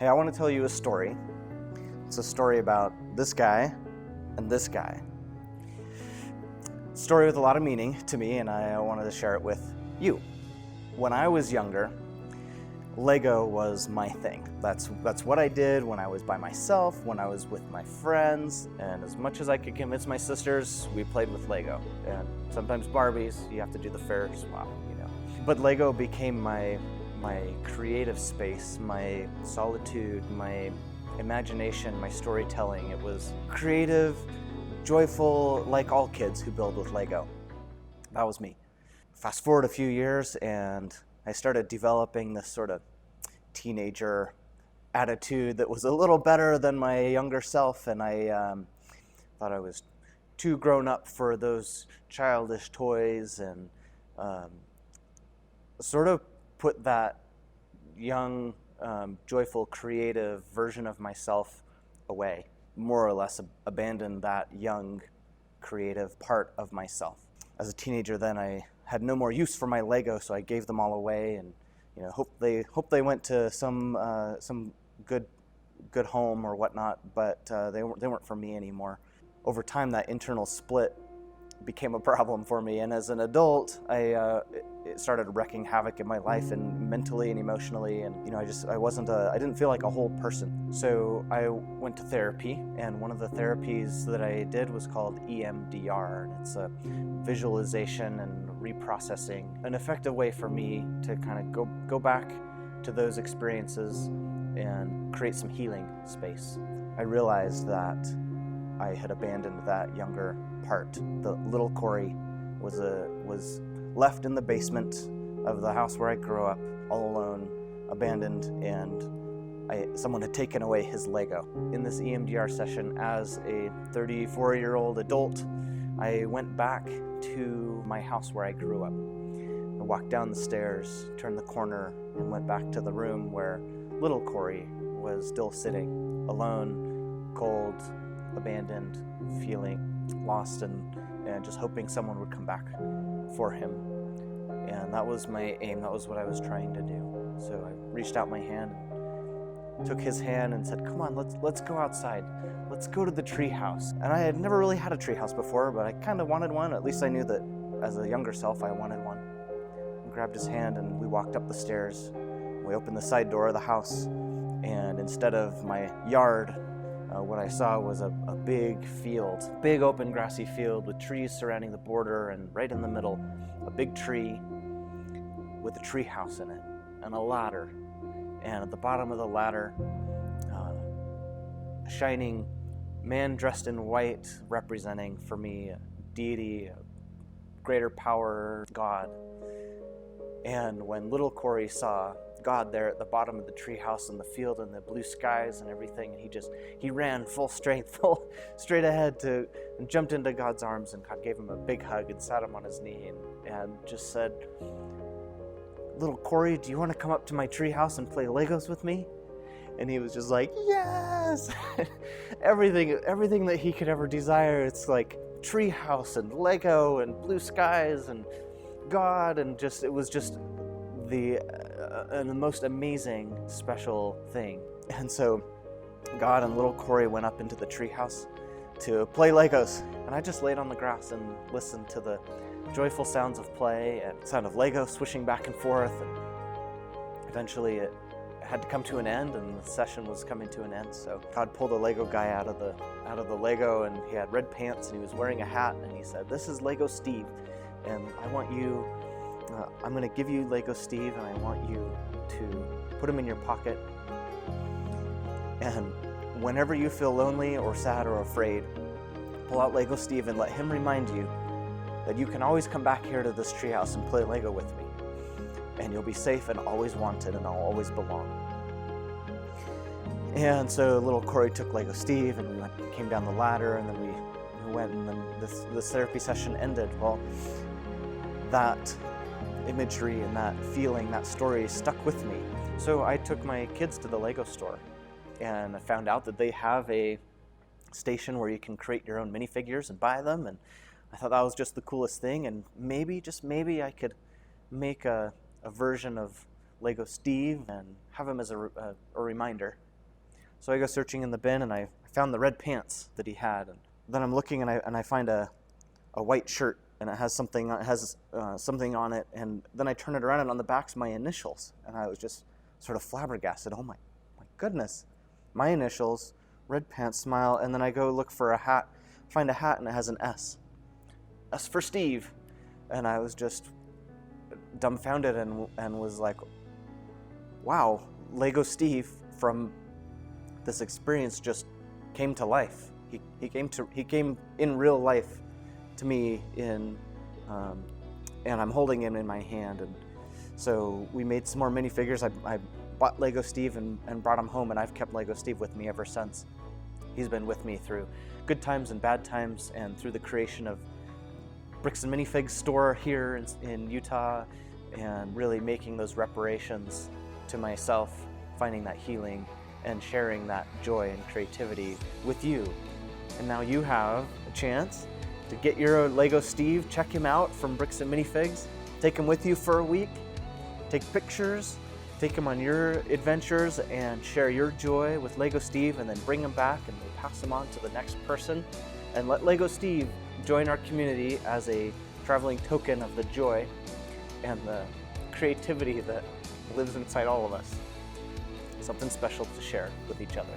Hey, I want to tell you a story. It's a story about this guy and this guy. A story with a lot of meaning to me, and I wanted to share it with you. When I was younger, Lego was my thing. That's what I did when I was by myself, when I was with my friends, and as much as I could convince my sisters, we played with Lego. And sometimes Barbies, you have to do the Ferris swap, But Lego became my creative space, my solitude, my imagination, my storytelling. It was creative, joyful, like all kids who build with Lego. That was me. Fast forward a few years and I started developing this sort of teenager attitude that was a little better than my younger self, and I thought I was too grown up for those childish toys, and sort of put that young, joyful, creative version of myself away, more or less abandoned that young, creative part of myself. As a teenager then, I had no more use for my Lego, so I gave them all away, and hope they went to some good home or whatnot, but they weren't for me anymore. Over time, that internal split became a problem for me, and as an adult, it started wreaking havoc in my life, and mentally and emotionally, and I didn't feel like a whole person. So I went to therapy, and one of the therapies that I did was called EMDR, and it's a visualization and reprocessing, an effective way for me to kind of go back to those experiences and create some healing space. I realized that I had abandoned that younger part. The little Corey was left in the basement of the house where I grew up, all alone, abandoned, and someone had taken away his Lego. In this EMDR session, as a 34-year-old adult, I went back to my house where I grew up. I walked down the stairs, turned the corner, and went back to the room where little Corey was still sitting, alone, cold, abandoned, feeling lost, and just hoping someone would come back for him. And that was my aim. That was what I was trying to do. So I reached out my hand, took his hand, and said, "Come on, let's go outside. Let's go to the tree house." And I had never really had a tree house before, but I kind of wanted one. At least I knew that as a younger self, I wanted one. I grabbed his hand, and we walked up the stairs. We opened the side door of the house, and instead of my yard, what I saw was a big field, big open grassy field with trees surrounding the border, and right in the middle, a big tree with a tree house in it and a ladder. And at the bottom of the ladder, a shining man dressed in white, representing for me a deity, a greater power, God. And when little Corey saw God there at the bottom of the treehouse and the field and the blue skies and everything, and he ran full strength, full straight ahead and jumped into God's arms, and God gave him a big hug and sat him on his knee and just said, "Little Corey, do you want to come up to my treehouse and play Legos with me?" And he was just like, "Yes!" everything that he could ever desire. It's like treehouse and Lego and blue skies and God, and it was just the most amazing, special thing. And so God and little Corey went up into the treehouse to play Legos, and I just laid on the grass and listened to the joyful sounds of play and sound of Lego swishing back and forth. And eventually it had to come to an end, and the session was coming to an end. So God pulled a Lego guy out of the Lego, and he had red pants and he was wearing a hat, and he said, "This is Lego Steve, and I want you I'm going to give you Lego Steve, and I want you to put him in your pocket. And whenever you feel lonely or sad or afraid, pull out Lego Steve and let him remind you that you can always come back here to this treehouse and play Lego with me. And you'll be safe and always wanted, and I'll always belong." And so little Corey took Lego Steve, and we came down the ladder, and then we went, and then this therapy session ended. Well, that imagery and that feeling, that story stuck with me. So I took my kids to the Lego store, and I found out that they have a station where you can create your own minifigures and buy them, and I thought that was just the coolest thing, and maybe, just maybe, I could make a version of Lego Steve and have him as a reminder So I go searching in the bin, and I found the red pants that he had. And then I'm looking, and I find a white shirt, and it has something on it. And then I turn it around, and on the back's my initials. And I was just sort of flabbergasted. Oh my goodness, my initials, red pants, smile. And then I go look for a hat, find a hat, and it has an S. S for Steve. And I was just dumbfounded and was like, wow, Lego Steve from this experience just came to life. He came in real life to me and I'm holding him in my hand. And so we made some more minifigures. I bought Lego Steve and brought him home, and I've kept Lego Steve with me ever since. He's been with me through good times and bad times, and through the creation of Bricks and Minifigs store here in Utah, and really making those reparations to myself, finding that healing and sharing that joy and creativity with you. And now you have a chance to get your Lego Steve, check him out from Bricks and Minifigs, take him with you for a week, take pictures, take him on your adventures, and share your joy with Lego Steve, and then bring him back and pass him on to the next person. And let Lego Steve join our community as a traveling token of the joy and the creativity that lives inside all of us. Something special to share with each other.